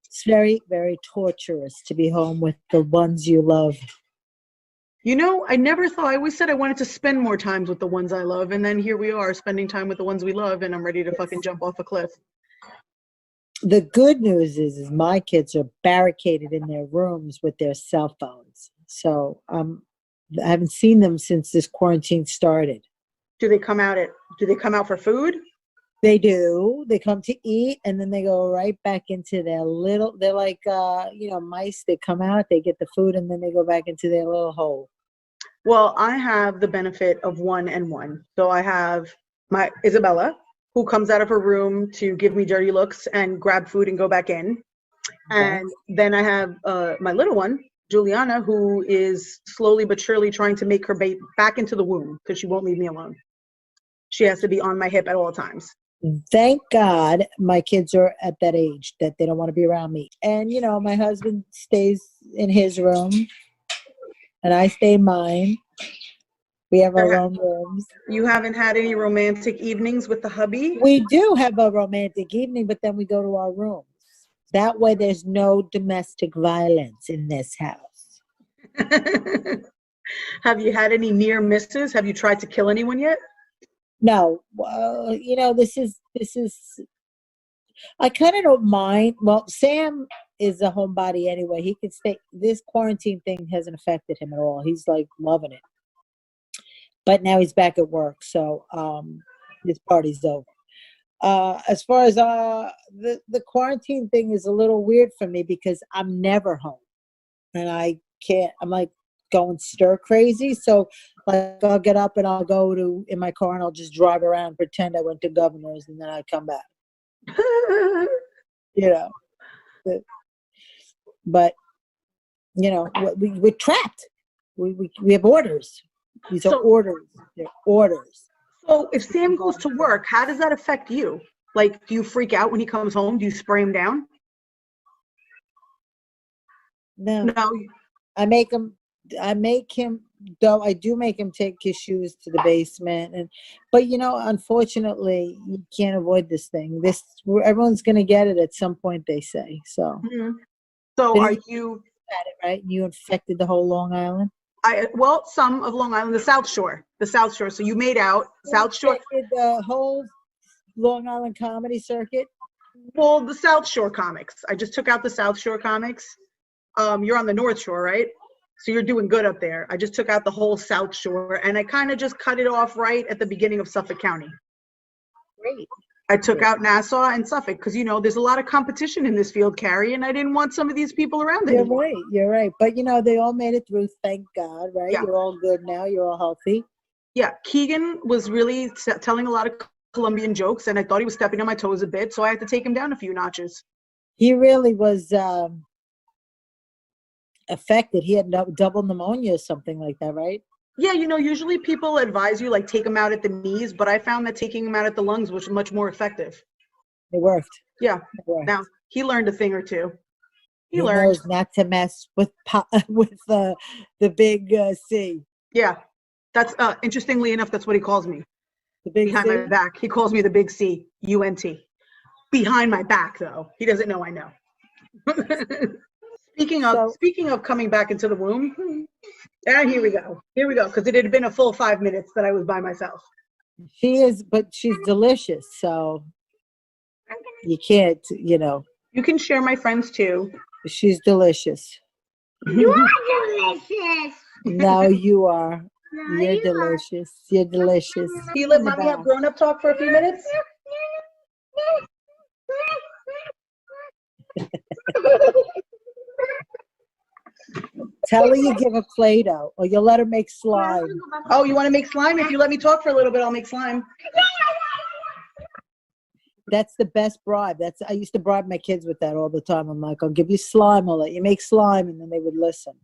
It's very, very torturous to be home with the ones you love. You know, I never thought, I always said I wanted to spend more times with the ones I love. And then here we are spending time with the ones we love. And I'm ready to fucking jump off a cliff. The good news is my kids are barricaded in their rooms with their cell phones. So I haven't seen them since this quarantine started. Do they come out for food? They do. They come to eat and then they go right back into they're like, mice. They come out, they get the food, and then they go back into their little hole. Well, I have the benefit of 1 and 1. So I have my Isabella, who comes out of her room to give me dirty looks and grab food and go back in. And then I have my little one, Juliana, who is slowly but surely trying to make her back into the womb because she won't leave me alone. She has to be on my hip at all times. Thank God my kids are at that age that they don't want to be around me. And, you know, my husband stays in his room and I stay in mine. We have our own rooms. You haven't had any romantic evenings with the hubby? We do have a romantic evening, but then we go to our rooms. That way there's no domestic violence in this house. Have you had any near misses? Have you tried to kill anyone yet? No. Well, you know, this is, I kind of don't mind. Well, Sam is a homebody anyway. He can stay. This quarantine thing hasn't affected him at all. He's like loving it. But now he's back at work, so his party's over. As far as the quarantine thing is a little weird for me because I'm never home, and I'm like going stir crazy. So like I'll get up and I'll go in my car and I'll just drive around, pretend I went to Governor's, and then I come back. You know, but you know we're trapped. We have orders. These are orders. They're orders. So if Sam goes to work, how does that affect you? Like, do you freak out when he comes home? Do you spray him down? No. I do make him take his shoes to the basement, but you know, unfortunately, you can't avoid this thing. Everyone's going to get it at some point, they say. So, So are you at it, right? You infected the whole Long Island? Well, some of Long Island, the South Shore. So you made out South Shore. The whole Long Island comedy circuit? Well, the South Shore comics. I just took out the South Shore comics. You're on the North Shore, right? So you're doing good up there. I just took out the whole South Shore, and I kind of just cut it off right at the beginning of Suffolk County. Great. I took out Nassau and Suffolk because, you know, there's a lot of competition in this field, Carrie, and I didn't want some of these people around anymore. You're right. But, you know, they all made it through, thank God, right? Yeah. You're all good now. You're all healthy. Yeah. Keegan was really telling a lot of Colombian jokes, and I thought he was stepping on my toes a bit, so I had to take him down a few notches. He really was affected. He had double pneumonia or something like that, right? Yeah, usually people advise you like take him out at the knees, but I found that taking him out at the lungs was much more effective. It worked. Yeah. It worked. Now he learned a thing or two. He knows not to mess with the big C. Yeah, that's interestingly enough, that's what he calls me. The big behind C? my back. He calls me the big C, UNT. Behind my back, though. He doesn't know I know. Speaking of coming back into the womb, here we go. Here we go, because it had been a full 5 minutes that I was by myself. She is, but she's delicious, so you can't, You can share my friends too. She's delicious. You are delicious. No, you are. You're delicious. You're delicious. Can you let mommy have grown-up talk for a few minutes? Tell her you give her Play-Doh, or you'll let her make slime. Oh, you want to make slime? If you let me talk for a little bit, I'll make slime. That's the best bribe. I used to bribe my kids with that all the time. I'm like, I'll give you slime, I'll let you make slime, and then they would listen.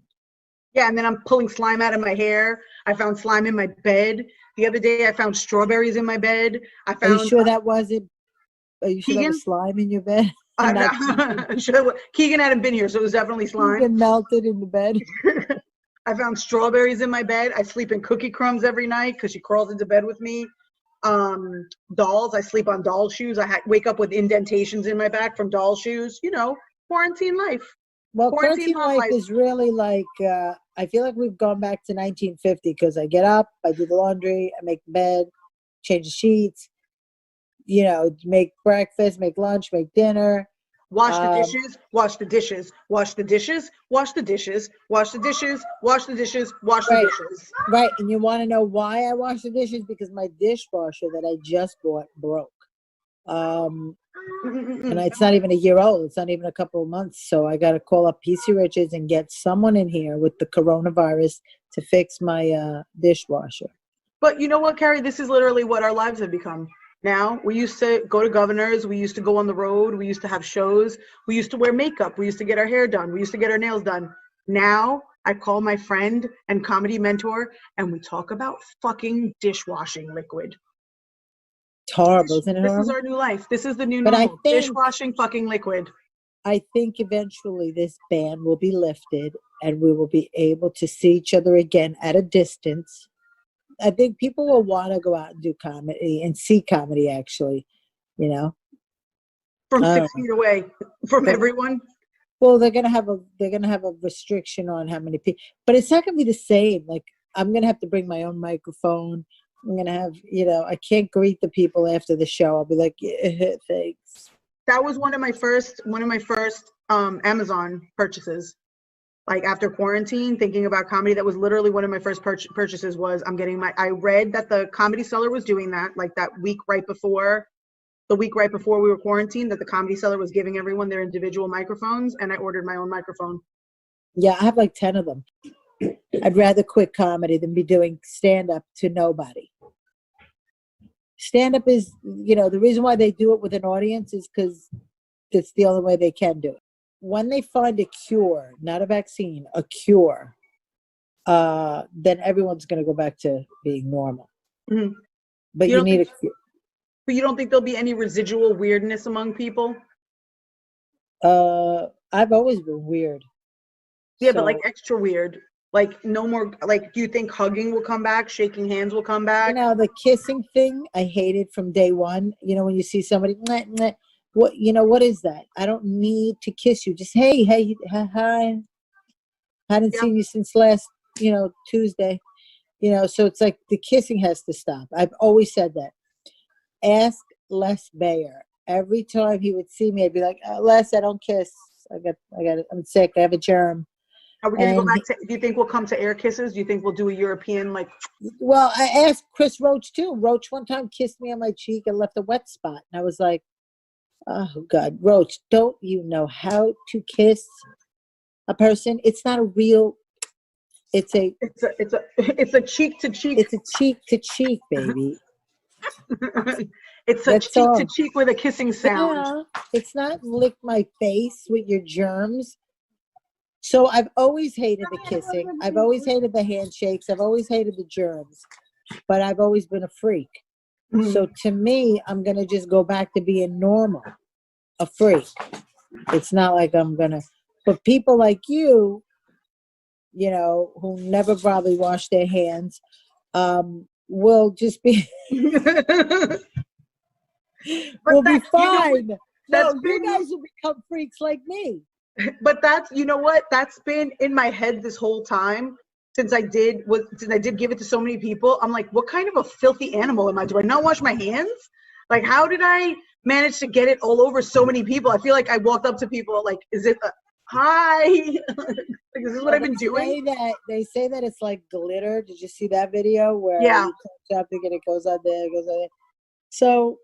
Yeah, and then I'm pulling slime out of my hair. I found slime in my bed. The other day, I found strawberries in my bed. Are you sure that wasn't? Are you sure that Keegan? was slime in your bed? I'm sure Keegan hadn't been here, so it was definitely slime. Keegan melted in the bed. I found strawberries in my bed. I sleep in cookie crumbs every night because she crawls into bed with me. Dolls. I sleep on doll shoes. I wake up with indentations in my back from doll shoes. Quarantine life. Well, quarantine life is really like, I feel like we've gone back to 1950 because I get up, I do the laundry, I make the bed, change the sheets, make breakfast, make lunch, make dinner. Wash the dishes, wash the dishes, wash the dishes, wash the dishes, wash the dishes, wash the dishes, wash the dishes. Right, and you want to know why I wash the dishes? Because my dishwasher that I just bought broke. And it's not even a year old. It's not even a couple of months. So I got to call up PC Richards and get someone in here with the coronavirus to fix my dishwasher. But you know what, Carrie? This is literally what our lives have become. Now, we used to go to Governor's. We used to go on the road. We used to have shows. We used to wear makeup. We used to get our hair done. We used to get our nails done. Now, I call my friend and comedy mentor, and we talk about fucking dishwashing liquid. It's horrible, isn't it? This horrible? is our new life. This is the new But normal. I think, dishwashing fucking liquid. I think eventually this ban will be lifted and we will be able to see each other again at a distance. I think people will want to go out and do comedy and see comedy, actually, From 6 feet away from everyone. Well, they're gonna have a restriction on how many people, but it's not gonna be the same. Like, I'm gonna have to bring my own microphone. I'm gonna have, I can't greet the people after the show. I'll be like, yeah, thanks. That was one of my first Amazon purchases. Like after quarantine, thinking about comedy, that was literally one of my first purchases was I read that the Comedy Cellar was doing that, like the week right before we were quarantined, that the Comedy Cellar was giving everyone their individual microphones, and I ordered my own microphone. Yeah, I have like 10 of them. I'd rather quit comedy than be doing stand-up to nobody. Stand-up is, the reason why they do it with an audience is because it's the only way they can do it. When they find a cure, not a vaccine, a cure, then everyone's going to go back to being normal. Mm-hmm. But you need a cure. But you don't think there'll be any residual weirdness among people? I've always been weird. Yeah, but like extra weird. Like no more, like, do you think hugging will come back? Shaking hands will come back? The kissing thing, I hated from day one. When you see somebody, what is that? I don't need to kiss you. Just, hey, hi. Hadn't seen you since last, Tuesday. So it's like the kissing has to stop. I've always said that. Ask Les Bayer. Every time he would see me, I'd be like, Les, I don't kiss. I'm sick. I have a germ. Are we going to go back to, do you think we'll come to air kisses? Do you think we'll do a European, like? Well, I asked Chris Roach too. Roach one time kissed me on my cheek and left a wet spot. And I was like, oh God, Roach, don't you know how to kiss a person? It's not a real, it's a cheek to cheek. It's a cheek to cheek, baby. It's a That's cheek all. to cheek with a kissing sound. Yeah, it's not lick my face with your germs. So I've always hated the kissing. I've always hated the handshakes. I've always hated the germs. But I've always been a freak. So to me, I'm going to just go back to being normal, a freak. It's not like I'm going to. But people like you, you know, who never probably wash their hands, will just be will be fine. No, you guys will become freaks like me. But that's, you know what? That's been in my head this whole time since I did give it to so many people. I'm like, what kind of a filthy animal am I? Do I not wash my hands? Like, how did I manage to get it all over so many people? I feel like I walked up to people like, is it hi? Like, is this what I've been doing? They say that it's like glitter. Did you see that video where Yeah. you touch up and it goes on there, it goes on there? So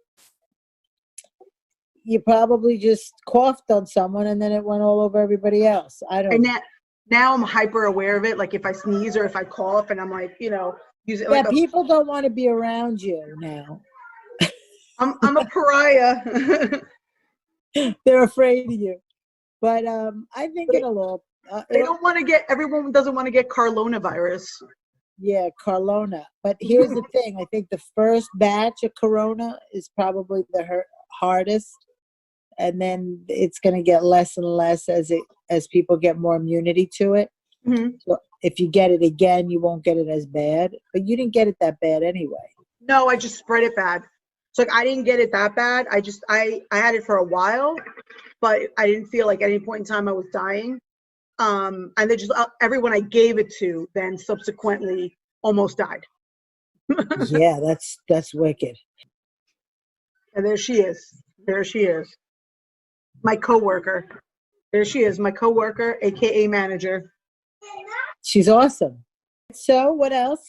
you probably just coughed on someone and then it went all over everybody else. I don't know. Now I'm hyper aware of it. Like if I sneeze or if I cough and I'm like, you know, use it Yeah, like people don't want to be around you now. I'm a pariah. They're afraid of you. But I think it'll all. They don't want to get. Everyone doesn't want to get coronavirus. Yeah, Corona. But here's the thing. I think the first batch of Corona is probably the hardest, and then it's going to get less and less as people get more immunity to it. Mm-hmm. So if you get it again, you won't get it as bad. But you didn't get it that bad anyway. No, I just spread it bad. So like I didn't get it that bad. I had it for a while, but I didn't feel like at any point in time I was dying. And they just everyone I gave it to then subsequently almost died. Yeah, that's wicked. And there she is. There she is. My coworker. There she is, my coworker, aka manager. She's awesome. So what else?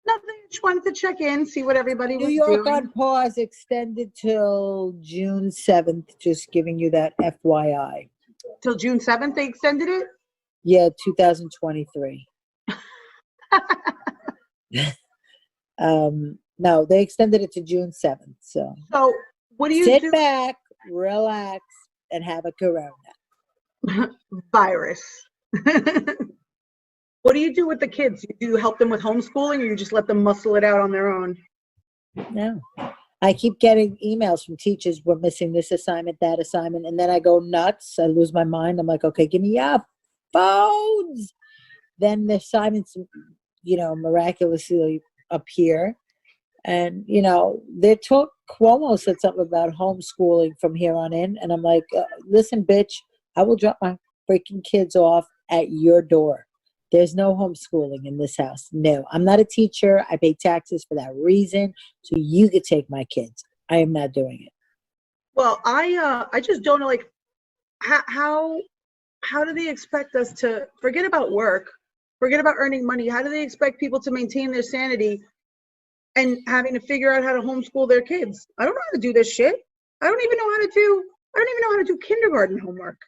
Nothing. Just wanted to check in, see what everybody was New York doing. on pause extended till June 7th. Just giving you that FYI. Till June 7th, they extended it? Yeah, 2023. No, they extended it to June 7th. So what do you sit do? back, relax, and have a Corona virus. What do you do with the kids? Do you help them with homeschooling, or you just let them muscle it out on their own? No. I keep getting emails from teachers, we're missing this assignment, that assignment, and then I go nuts. I lose my mind. I'm like, okay, give me your phones. Then the assignments, you know, miraculously appear. And, you know, Cuomo said something about homeschooling from here on in. And I'm like, listen, bitch, I will drop my freaking kids off at your door. There's no homeschooling in this house. No, I'm not a teacher. I pay taxes for that reason. So you could take my kids. I am not doing it. Well, I just don't know, like, how do they expect us to forget about work, forget about earning money? How do they expect people to maintain their sanity and having to figure out how to homeschool their kids? I don't know how to do this shit. I don't even know how to do kindergarten homework.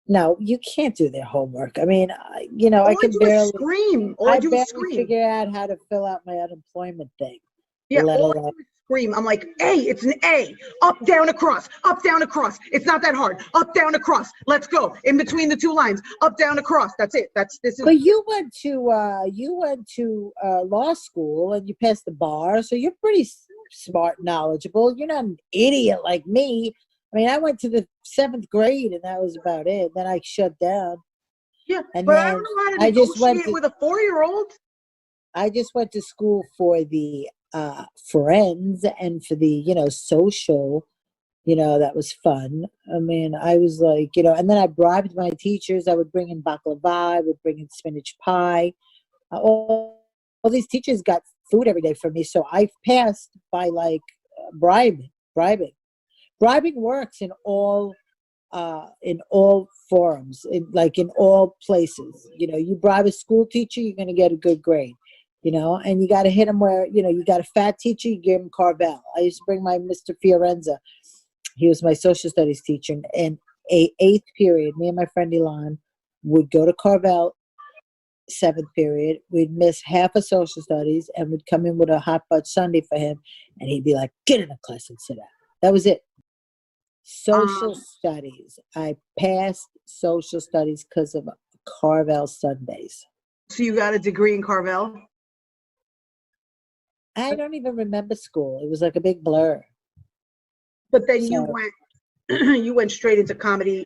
No, you can't do their homework. I mean, you know, I can barely scream. I barely figure out how to fill out my unemployment thing. Yeah, all I do is scream. I'm like, A, it's an A. Up, down, across. Up, down, across. It's not that hard. Up, down, across. Let's go. In between the two lines. Up, down, across. That's it. But you went to law school and you passed the bar, so you're pretty smart, knowledgeable. You're not an idiot like me. I mean, I went to the 7th grade and that was about it. Then I shut down. Yeah, and but then I don't know how to negotiate with a 4-year-old. I just went to school for the friends and for the, you know, social, you know, that was fun. I mean, I was like, you know, and then I bribed my teachers. I would bring in baklava, I would bring in spinach pie. All these teachers got food every day from me. So I passed by like bribing. Bribing works in all forums, in all places. You know, you bribe a school teacher, you're going to get a good grade. You know, and you got to hit them where, you know, you got a fat teacher, you give him Carvel. I used to bring my Mr. Fiorenza. He was my social studies teacher. And 8th period, me and my friend Elon would go to Carvel, seventh period. We'd miss half of social studies and we'd come in with a hot butt Sunday for him. And he'd be like, get in the class and sit down. That was it. Social studies. I passed social studies because of Carvel Sundays. So you got a degree in Carvel? I don't even remember school. It was like a big blur. But then you So- went you went straight into comedy,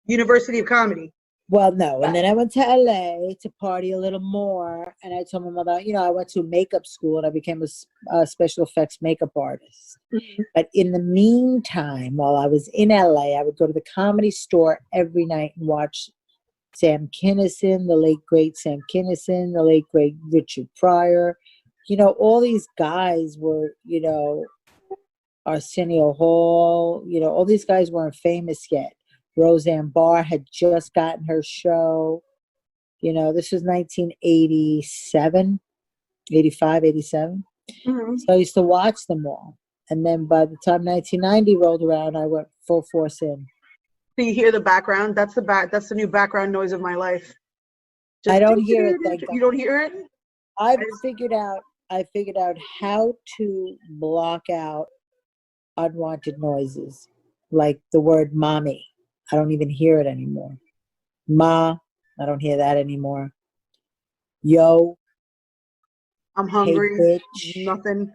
University of Comedy. Well, no. And then I went to LA to party a little more. And I told my mother, I went to makeup school and I became a special effects makeup artist. But in the meantime, while I was in LA, I would go to the Comedy Store every night and watch Sam Kinison, the late great Sam Kinison, the late great Richard Pryor. All these guys were, Arsenio Hall, all these guys weren't famous yet. Roseanne Barr had just gotten her show. This was 1987, 85, 87. Mm-hmm. So I used to watch them all. And then by the time 1990 rolled around, I went full force in. So you hear the background? That's the new background noise of my life. I don't hear it, thank You don't hear it? I figured out how to block out unwanted noises, like the word mommy. I don't even hear it anymore. Ma, I don't hear that anymore. Yo, I'm hungry. hey, bitch. Nothing.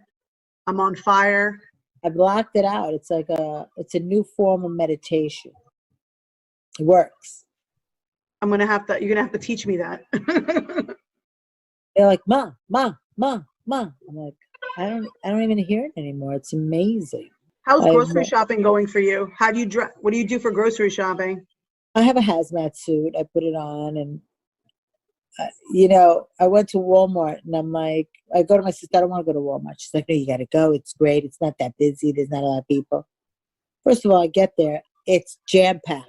I'm on fire. I blocked it out. It's like it's a new form of meditation. It works. You're gonna have to teach me that. They're like, ma, ma, ma, ma. I'm like, I don't even hear it anymore. It's amazing. How's grocery shopping going for you? What do you do for grocery shopping? I have a hazmat suit. I put it on and, I went to Walmart and I'm like, I go to my sister, I don't want to go to Walmart. She's like, no, you got to go. It's great. It's not that busy. There's not a lot of people. First of all, I get there. It's jam-packed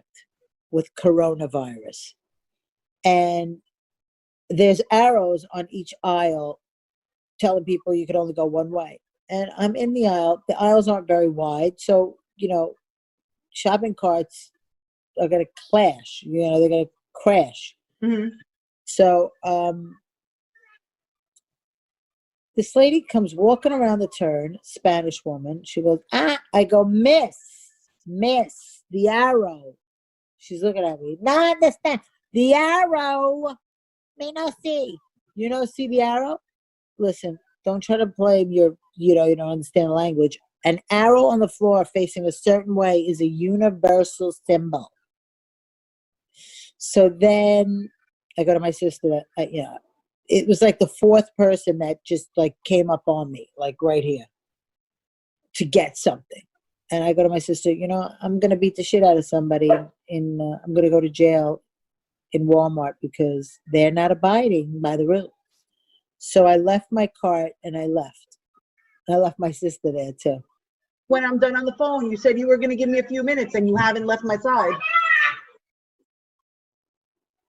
with coronavirus. And there's arrows on each aisle telling people you can only go one way. And I'm in the aisle. The aisles aren't very wide. So, shopping carts are going to clash. They're going to crash. Mm-hmm. So this lady comes walking around the turn, Spanish woman. She goes, I go, miss, the arrow. She's looking at me. Not understand. The arrow. Me no see. You don't see the arrow? Listen, don't try to blame you don't understand the language. An arrow on the floor facing a certain way is a universal symbol. So then I go to my sister. It was like the fourth person that just like came up on me, like right here, to get something. And I go to my sister. I'm gonna beat the shit out of somebody. I'm gonna go to jail in Walmart because they're not abiding by the rules. So I left my cart and I left. I left my sister there too. When I'm done on the phone, you said you were going to give me a few minutes and you haven't left my side.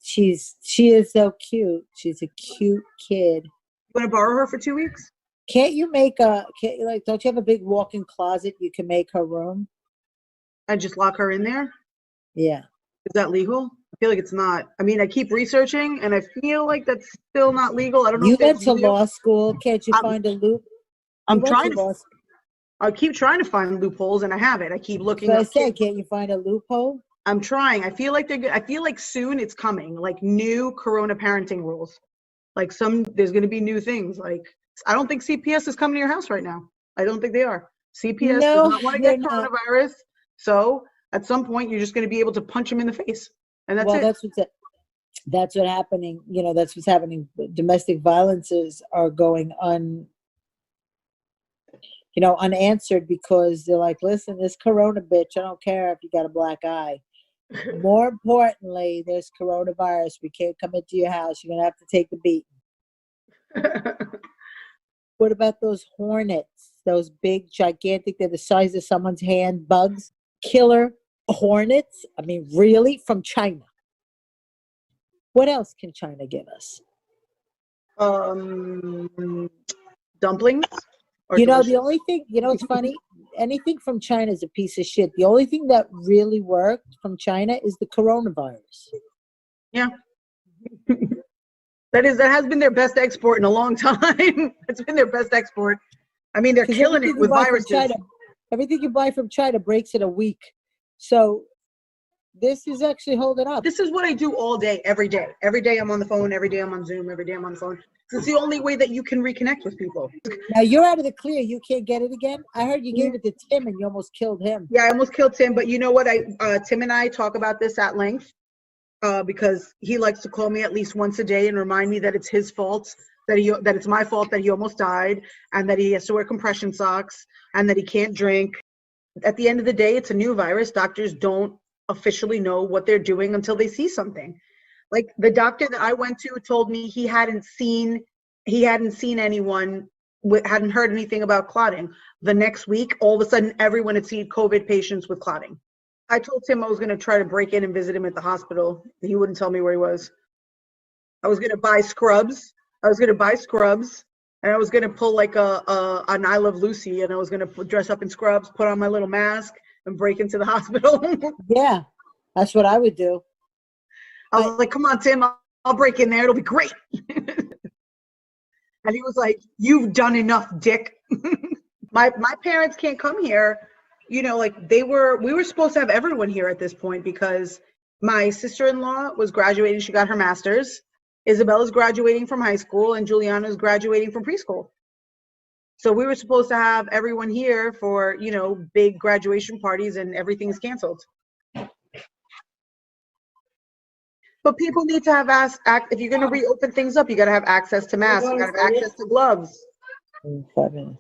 She is so cute. She's a cute kid. You want to borrow her for 2 weeks? Don't you have a big walk-in closet you can make her room? And just lock her in there? Yeah. Is that legal? I feel like it's not. I mean, I keep researching and I feel like that's still not legal. I don't know. You if went to law school. Can't you find a loop? I keep trying to find loopholes and I haven't. I keep looking. So I said, can't you find a loophole? I'm trying. I feel like they're good. I feel like soon it's coming, like new Corona parenting rules. Like there's going to be new things. Like, I don't think CPS is coming to your house right now. I don't think they are. CPS does not want to get coronavirus. So at some point, you're just going to be able to punch them in the face. And that's it. That's what's happening. That's what's happening. Domestic violences are going unanswered because they're like, listen, this Corona bitch, I don't care if you got a black eye. More importantly, there's coronavirus. We can't come into your house. You're going to have to take the beating. What about those hornets? Those big, gigantic, they're the size of someone's hand, bugs? Killer hornets? I mean, really? From China. What else can China give us? Dumplings? The only thing, it's funny. Anything from China is a piece of shit. The only thing that really worked from China is the coronavirus. Yeah. That has been their best export in a long time. It's been their best export. I mean, they're 'Cause killing everything it you with buy from viruses. China- everything you buy from China breaks in a week. So this is actually holding up. This is what I do all day, every day. Every day I'm on the phone. Every day I'm on Zoom. Every day I'm on the phone. It's the only way that you can reconnect with people. Now you're out of the clear. You can't get it again. I heard you gave it to Tim and you almost killed him. Yeah, I almost killed Tim, but you know what? Tim and I talk about this at length because he likes to call me at least once a day and remind me that it's his fault, that it's my fault that he almost died, and that he has to wear compression socks, and that he can't drink. At the end of the day, it's a new virus. Doctors don't officially know what they're doing until they see something. Like the doctor that I went to told me he hadn't seen anyone, hadn't heard anything about clotting. The next week, all of a sudden, everyone had seen COVID patients with clotting. I told Tim I was going to try to break in and visit him at the hospital. He wouldn't tell me where he was. I was going to buy scrubs. And I was going to pull like an I Love Lucy, and I was going to dress up in scrubs, put on my little mask, and break into the hospital. Yeah, that's what I would do. I was like, come on, Tim, I'll break in there. It'll be great. And he was like, you've done enough, Dick. My parents can't come here. You know, like we were supposed to have everyone here at this point because my sister-in-law was graduating. She got her master's. Isabella's graduating from high school, and Juliana's graduating from preschool. So we were supposed to have everyone here for, you know, big graduation parties, and everything's canceled. But people need to have if you're going to reopen things up, you got to have access to masks. You got to have access to gloves. 5 minutes.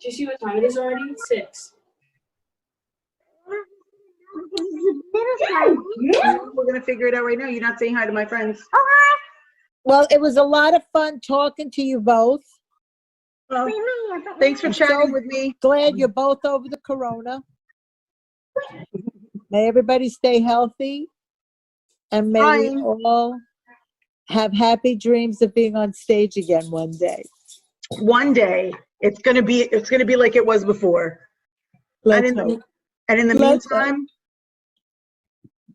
Do you see what time it is already? 6. We're going to figure it out right now. You're not saying hi to my friends. Well, it was a lot of fun talking to you both. Well, thanks for chatting with me. Glad you're both over the corona. May everybody stay healthy, and may we all have happy dreams of being on stage again one day. One day, it's gonna be like it was before. And in the meantime,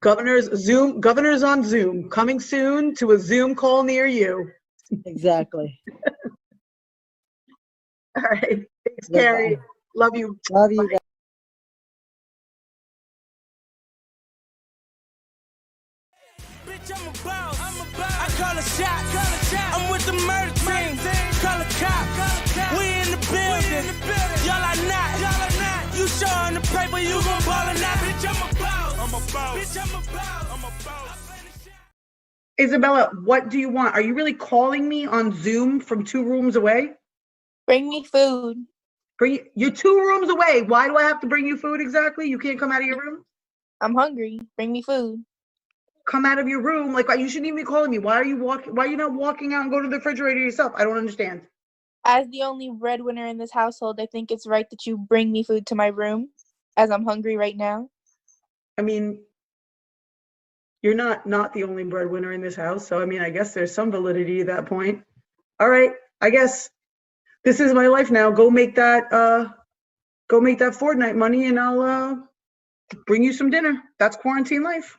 Governors on Zoom, coming soon to a Zoom call near you. Exactly. All right. Thanks, Carrie. Love you. Love you guys. Bitch, I'm about. I call a shot. I'm with the murder team. Call a cop. We in the building. Y'all are not. You showing the paper, you gon' ball or not. Bitch, I'm about. Bitch, I'm about. Isabella, what do you want? Are you really calling me on Zoom from 2 rooms away? Bring me food. You're 2 rooms away. Why do I have to bring you food exactly? You can't come out of your room? I'm hungry. Bring me food. Come out of your room. Like, you shouldn't even be calling me. Why are you not walking out and go to the refrigerator yourself? I don't understand. As the only breadwinner in this household, I think it's right that you bring me food to my room, as I'm hungry right now. I mean, you're not the only breadwinner in this house, so I mean, I guess there's some validity at that point. All right, I guess this is my life now. Go make that Fortnite money, and I'll bring you some dinner. That's quarantine life.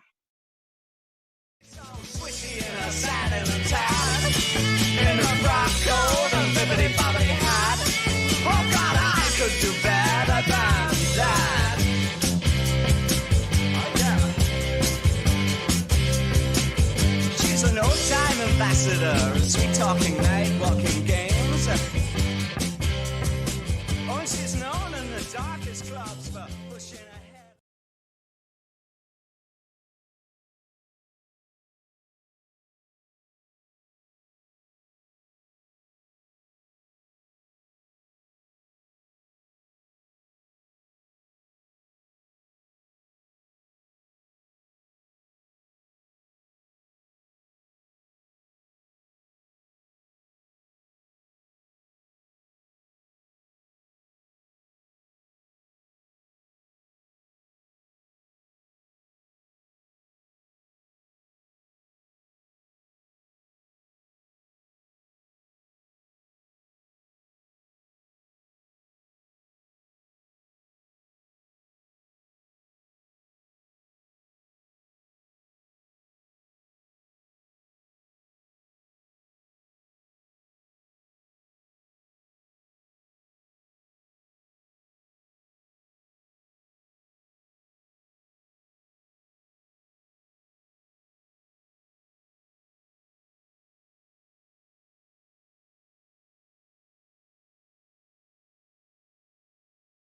She's an old-time ambassador, sweet talking night walking games. Oh, and she's known in the darkest clubs for pushing